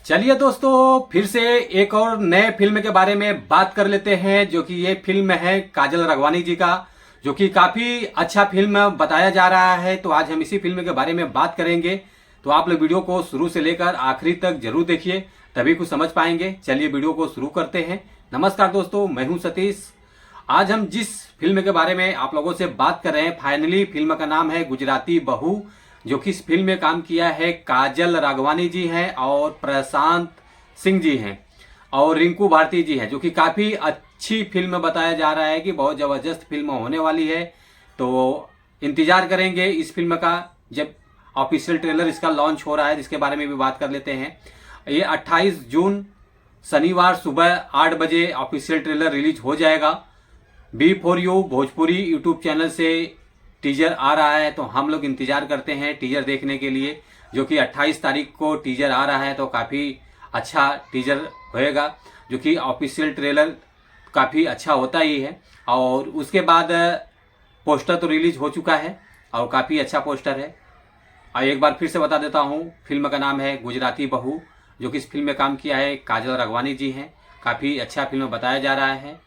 चलिए दोस्तों, फिर से एक और नए फिल्म के बारे में बात कर लेते हैं, जो कि ये फिल्म है काजल राघवानी जी का, जो कि काफी अच्छा फिल्म बताया जा रहा है। तो आज हम इसी फिल्म के बारे में बात करेंगे। तो आप लोग वीडियो को शुरू से लेकर आखिरी तक जरूर देखिए, तभी कुछ समझ पाएंगे। चलिए वीडियो को शुरू करते हैं। नमस्कार दोस्तों, मैं हूं सतीश। आज हम जिस फिल्म के बारे में आप लोगों से बात कर रहे हैं, फाइनली फिल्म का नाम है गुजराती बहू, जो कि इस फिल्म में काम किया है काजल राघवानी जी हैं और प्रशांत सिंह जी हैं और रिंकू भारती जी हैं, जो कि काफ़ी अच्छी फिल्म बताया जा रहा है कि बहुत ज़बरदस्त फिल्म होने वाली है। तो इंतज़ार करेंगे इस फिल्म का, जब ऑफिशियल ट्रेलर इसका लॉन्च हो रहा है, जिसके बारे में भी बात कर लेते हैं। ये 28 जून शनिवार सुबह 8 बजे ऑफिशियल ट्रेलर रिलीज हो जाएगा। B4U भोजपुरी यूट्यूब चैनल से टीजर आ रहा है, तो हम लोग इंतजार करते हैं टीजर देखने के लिए, जो कि 28 तारीख को टीजर आ रहा है। तो काफ़ी अच्छा टीजर होएगा, जो कि ऑफिशियल ट्रेलर काफ़ी अच्छा होता ही है। और उसके बाद पोस्टर तो रिलीज हो चुका है और काफ़ी अच्छा पोस्टर है। और एक बार फिर से बता देता हूँ, फिल्म का नाम है गुजराती बहू, जो कि इस फिल्म में काम किया है काजल राघवानी जी हैं। काफ़ी अच्छा फिल्म बताया जा रहा है।